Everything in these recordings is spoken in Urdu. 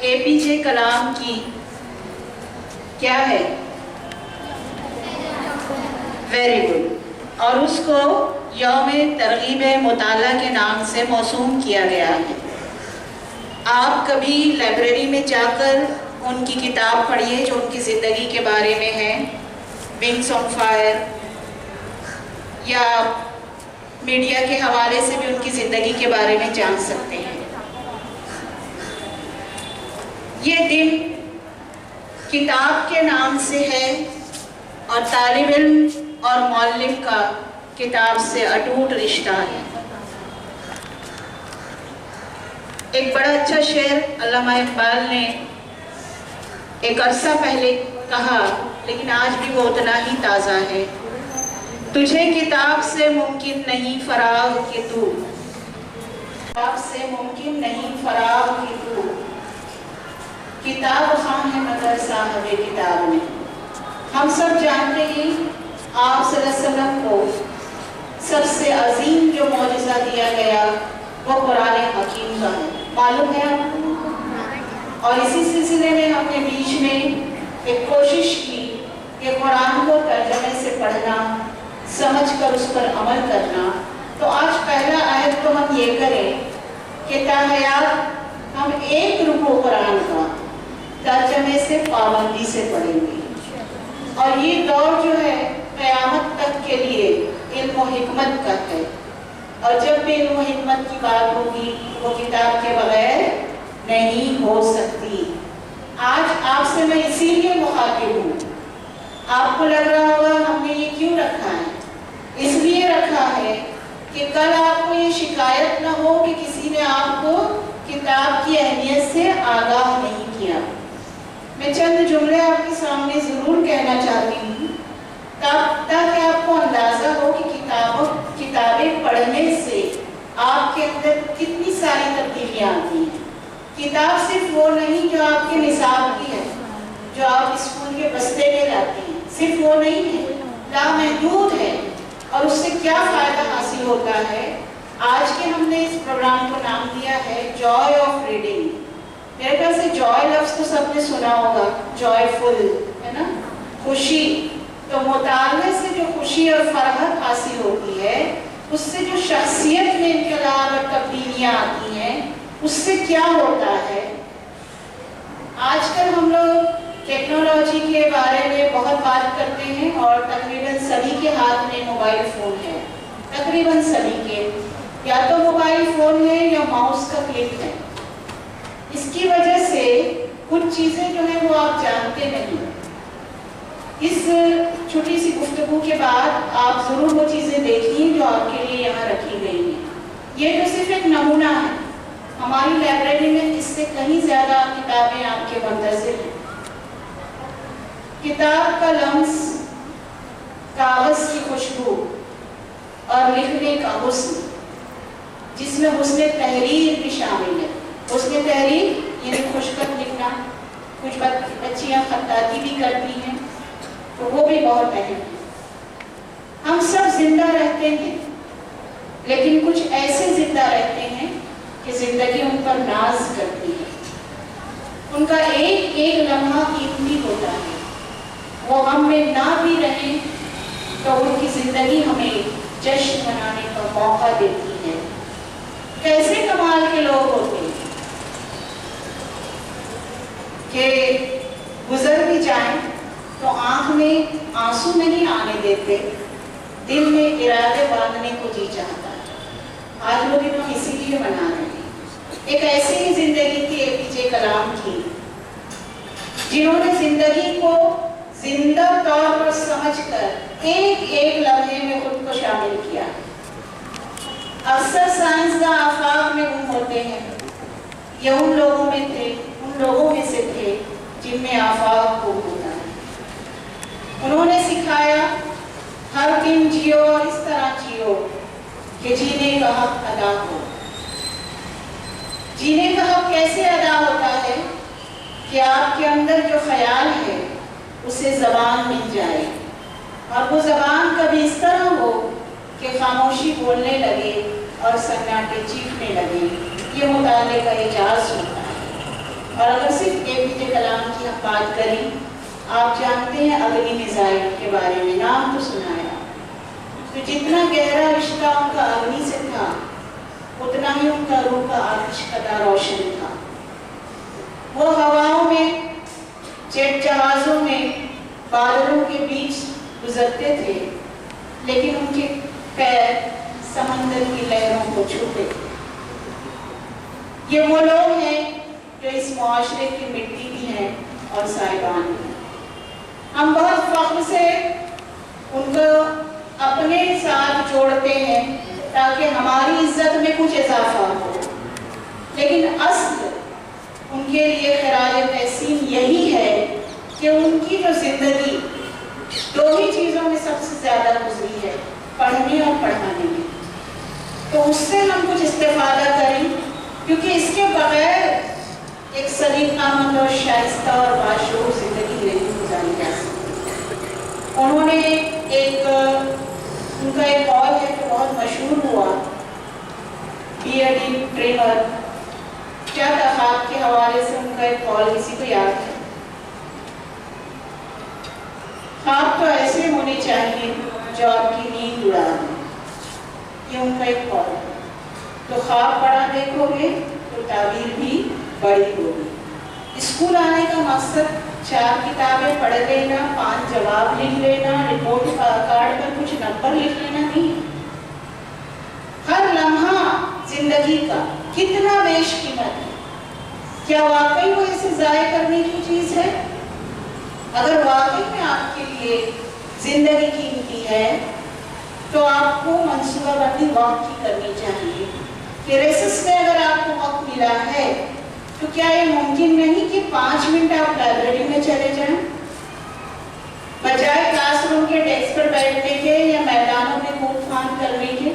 APJ کلام کی کیا ہے؟ Very good. اور اس کو یوم ترغیب مطالعہ کے نام سے موسوم کیا گیا ہے. آپ کبھی لائبریری میں جا کر ان کی کتاب پڑھیے جو ان کی زندگی کے بارے میں ہے، ونگس آن فائر، یا میڈیا کے حوالے سے بھی ان کی زندگی کے بارے میں جان سکتے ہیں. یہ دن کتاب کے نام سے ہے اور طالب علم اور معلم کا کتاب سے اٹوٹ رشتہ ہے. ایک بڑا اچھا شعر علامہ اقبال نے ایک عرصہ پہلے کہا، لیکن آج بھی وہ اتنا ہی تازہ ہے. تجھے کتاب سے ممکن نہیں فراغ کہ تو، کتاب سے ممکن نہیں فراغ کہ تو، کتاب خواہ ہے مگر صاحب کتاب میں. ہم سب جانتے ہیں آپ صلی اللہ علیہ وسلم کو سب سے عظیم جو معجزہ دیا گیا وہ قرآن حکیم کا ہے، معلوم ہے آپ کو. اور اسی سلسلے میں ہم نے بیچ میں ایک کوشش کی کہ قرآن کو ترجمے سے پڑھنا، سمجھ کر اس پر عمل کرنا. تو آج پہلا عہد تو ہم یہ کریں کہ تا حیات ہم ایک رکوع قرآن کا ترجمے سے پابندی سے پڑھیں گے. اور یہ دور جو ہے قیامت تک کے لیے علم و حکمت کا ہے، اور جب بھی علم و حکمت کی بات ہوگی وہ کتاب کے بغیر نہیں ہو سکتی. آج آپ سے میں اسی لیے مخاطب ہوں. آپ کو لگ رہا ہوگا ہم نے یہ کیوں رکھا ہے؟ اس لیے رکھا ہے کہ کل آپ کو یہ شکایت نہ ہو کہ کسی نے آپ کو کتاب کی اہمیت سے آگاہ نہیں کیا. میں چند جملے آپ کے سامنے ضرور کہنا چاہتی ہوں تاکہ آپ کو اندازہ ہو کہ کتابیں پڑھنے سے آپ کے اندر کتنی ساری تبدیلیاں آتی ہیں. کتاب صرف وہ نہیں جو آپ کے نصاب کی ہے، جو آپ اسکول کے بستے میں لاتے ہیں، صرف وہ نہیں ہے، لامحدود ہے. اور اس سے کیا فائدہ حاصل ہوتا ہے؟ آج کے ہم نے اس پروگرام کو نام دیا ہے جوائے آف ریڈنگ. میرے خیال سے جوائے لفظ تو سب نے سنا ہوگا، جوائے فل ہے نا، خوشی. تو مطالعے سے جو خوشی اور فرحت حاصل ہوتی ہے، اس سے جو شخصیت میں انقلاب اور تبدیلیاں آتی ہیں، اس سے کیا ہوتا ہے؟ آج کل ہم لوگ ٹیکنالوجی کے بارے میں بہت بات کرتے ہیں اور تقریباً سبھی کے ہاتھ میں موبائل فون ہے. تقریباً سبھی کے یا تو موبائل فون ہے یا ماؤس کا کلک ہے. اس کی وجہ سے کچھ چیزیں جو ہیں وہ آپ جانتے نہیں. اس چھوٹی سی گفتگو کے بعد آپ ضرور وہ چیزیں دیکھیے جو آپ کے لیے یہاں رکھی گئی ہیں. یہ تو صرف ایک نمونہ ہے. ہماری لائبریری میں اس سے کہیں زیادہ کتابیں آپ کے منتظر ہیں. کتاب کا لمس، کاغذ کی خوشبو اور لکھنے کا حسن، جس میں حسن تحریر بھی شامل ہے. حسن تحریر یعنی خوشخط لکھنا. کچھ بچیاں خطاطی بھی کرتی ہیں تو وہ بھی بہت اہم ہے. ہم سب زندہ رہتے ہیں، لیکن کچھ ایسے زندہ رہتے ہیں کہ زندگی ان پر ناز کرتی ہے. ان کا ایک ایک لمحہ قیمتی ہوتا ہے. وہ ہم میں نہ بھی رہیں تو ان کی زندگی ہمیں جشن منانے کا موقع دیتی ہے. کیسے کمال کے لوگ ہوتے ہیں کہ گزر بھی جائیں تو آنکھ میں آنسو نہیں آنے دیتے، دل میں ارادے باندھنے کو جی چاہتا ہے. آج وہ دن ہم اسی لیے منا رہے ہیں. ایک ایسی ہی زندگی تھی APJ کلام کی، جنہوں نے زندگی کو زندہ طور پر سمجھ کر ایک ایک لمحے میں خود کو شامل کیا. اکثر سائنسداں آفاق میں گم ہوتے ہیں. یہ ان لوگوں میں سے تھے جن میں آفاق گم ہوتا ہے. انہوں نے سکھایا ہر دن جیو اور اس طرح جیو کہ جینے کا حق ادا ہو. جینے کا حق کیسے ادا ہوتا ہے؟ کہ آپ کے اندر جو خیال ہے اسے زبان مل جائے، اور وہ زبان کبھی اس طرح ہو کہ خاموشی بولنے لگے اور سناٹے چیخنے لگے. یہ مطالعے کا اعجاز ہوتا ہے. اور اگر صرف APJ کلام کی ہم بات کریں، آپ جانتے ہیں اگنی میزائل کے بارے میں نام تو سنا ہے، تو جتنا گہرا رشتہ ان کا اگنی سے تھا اتنا ہی ان کا روح کا آتش قدر روشن تھا۔ وہ ہواؤں میں، جیٹ جہازوں میں، بادلوں کے بیچ گزرتے تھے، لیکن ان کے پیر سمندر کی لہروں کو چھوتے تھے۔ یہ وہ لوگ ہیں جو اس معاشرے کی مٹی بھی ہیں اور سائبان بھی۔ ہم بہت فخر سے ان کو اپنے ساتھ جوڑتے ہیں تاکہ ہماری عزت میں کچھ اضافہ ہو، لیکن اصل ان کے لیے خراج تحسین یہی ہے کہ ان کی جو زندگی دو ہی چیزوں میں سب سے زیادہ گزری ہے، پڑھنے اور پڑھانے میں، تو اس سے ہم کچھ استفادہ کریں، کیونکہ اس کے بغیر ایک سلیقہ اور شائستہ اور باشعور زندگی نہیں گزاری جا سکتی۔ انہوں نے ان کا ایک قول ہے جو بہت مشہور ہوا، BD ٹریمر کیا تھا، خواب کے حوالے سے ان کا ایک قول کسی کو یاد ہے؟ خواب تو ایسے ہونے چاہیے جو آپ کی نیند اڑا دیں، یہ ان کا ایک قول ہے۔ تو خواب بڑا دیکھو گے تو تعبیر بھی بڑی ہوگی۔ اسکول آنے کا مقصد 4 کتابیں پڑھ لینا، 5 جواب لکھ لینا، رپورٹ کارڈ پر کچھ نمبر لکھ لینا نہیں۔ ہر لمحہ زندگی کا کتنا بیش قیمت ہے، کیا واقعی وہ اسے ضائع کرنے کی چیز ہے؟ اگر واقعی میں آپ کے لیے زندگی قیمتی ہے تو آپ کو منصوبہ بندی وقت کی کرنی چاہیے کہ ریسس میں اگر آپ کو وقت ملا ہے تو کیا یہ ممکن نہیں کہ 5 منٹ آپ لائبریری میں چلے جائیں، بجائے کلاس روم کے ڈیسک پر بیٹھنے کے یا میدانوں میں کود پھاند کرنے کے؟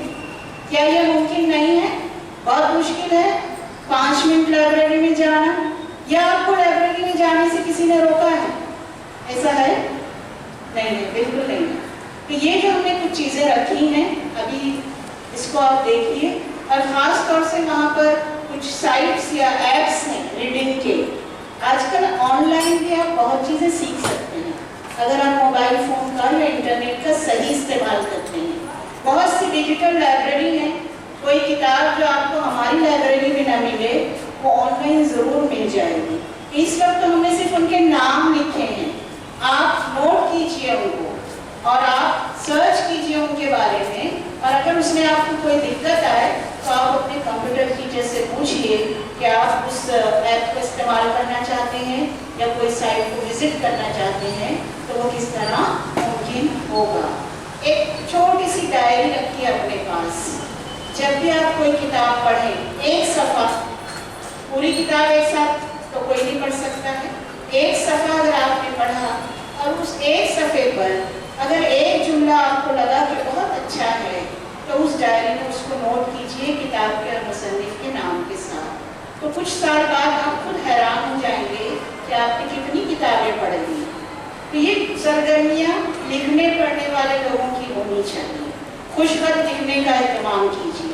کیا یہ ممکن نہیں ہے؟ بہت مشکل ہے 5 منٹ لائبریری میں جانا، یا آپ کو لائبریری میں جانے سے کسی نے روکا ہے؟ ایسا ہے؟ نہیں، بالکل نہیں ہے۔ تو یہ جو ہم نے کچھ چیزیں رکھی ہیں ابھی اس کو آپ دیکھیے، اور خاص طور سے وہاں پر کچھ سائٹس یا ایپس ہیں ریڈنگ کے۔ آج کل آن لائن بھی آپ بہت چیزیں سیکھ سکتے ہیں اگر آپ موبائل فون کا یا انٹرنیٹ کا صحیح استعمال کرتے ہیں۔ بہت سی ڈیجیٹل لائبریری ہیں، کوئی کتاب جو آپ کو ہماری لائبریری میں نہ ملے وہ آن لائن ضرور مل جائے گی۔ اس وقت ہم نے صرف ان کے نام لکھے ہیں، آپ نوٹ کیجئے ان کو اور آپ سرچ کیجئے ان کے بارے میں، اور اگر اس میں آپ کو کوئی دقت آئے تو آپ اپنے کمپیوٹر ٹیچر سے پوچھئے کہ آپ اس ایپ کو استعمال کرنا چاہتے ہیں یا کوئی سائٹ کو وزٹ کرنا چاہتے ہیں تو وہ کس طرح ممکن ہوگا۔ ایک چھوٹی سی ڈائری رکھیے اپنے پاس، جب بھی آپ کوئی کتاب پڑھیں ایک صفحہ، پوری کتاب ایک ساتھ تو کوئی نہیں پڑھ سکتا ہے، ایک صفحہ اگر آپ نے پڑھا اور اس ایک صفحے پر اگر ایک جملہ آپ کو لگا کہ بہت اچھا ہے تو اس ڈائری میں اس کو نوٹ کیجئے کتاب کے اور مصنف کے نام کے ساتھ۔ تو کچھ سال بعد آپ خود حیران ہو جائیں گے کہ آپ نے کتنی کتابیں پڑھ لی۔ تو یہ سرگرمیاں لکھنے پڑھنے والے لوگوں کی ہونی چاہیے۔ خوش خط لکھنے کا اہتمام کیجیے۔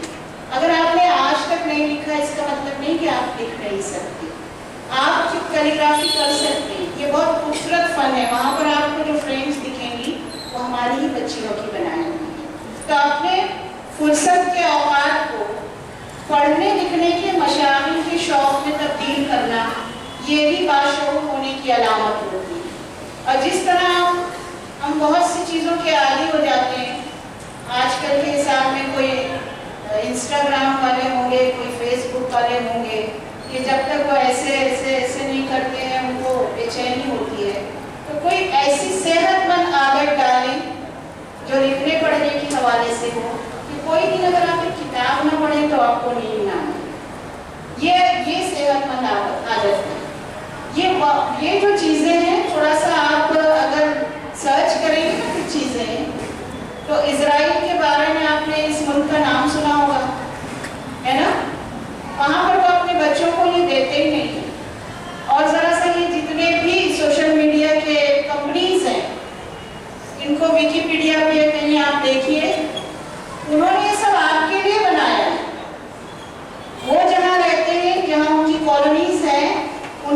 اگر آپ نے آج تک نہیں لکھا اس کا مطلب نہیں کہ آپ لکھ نہیں سکتے، آپ کیلیگرافی کر سکتے ہیں، یہ بہت خوبصورت فن ہے۔ وہاں پر آپ کو جو فریمز دکھیں گی وہ ہماری ہی بچیوں کی بنائی ہوئی ہیں۔ تو اپنے فرصت کے اوقات کو پڑھنے لکھنے کے مشاغل کے شوق میں تبدیل کرنا یہ بھی باشعور ہونے کی علامت ہوتی ہے۔ اور جس طرح ہم بہت سی چیزوں کے عادی ہو جاتے ہیں، آج کل کے حساب میں کوئی انسٹاگرام والے ہوں گے، کوئی فیس بک والے ہوں گے کہ جب تک وہ ایسے نہیں کرتے ہیں ان کو بے چینی ہوتی ہے، تو کوئی ایسی صحت مند عادت ڈالیں جو لکھنے پڑھنے کے حوالے سے ہو کہ کوئی دن اگر آپ ایک کتاب نہ پڑھیں تو آپ کو نیند نہ آئے۔ یہ صحت مند عادت ہے۔ یہ جو چیزیں ہیں تھوڑا سا آپ اگر سرچ کریں گے نا کچھ چیزیں، تو اسرائیل کے بارے میں آپ نے اس ملک کا نام سنا ہوگا، ہے نا؟ وہاں پر وہ اپنے بچوں کو یہ دیتے ہی نہیں ہیں۔ اور ذرا سا یہ جتنے بھی سوشل میڈیا کے کمپنیز ہیں ان کو ویکیپیڈیا پہ کہیں آپ دیکھیے، انہوں نے یہ سب آپ کے لیے بنایا ہے۔ وہ جہاں رہتے ہیں، جہاں ان کی کالونیز ہیں، ان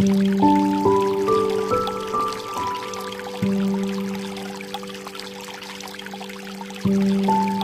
Thank you. ہے۔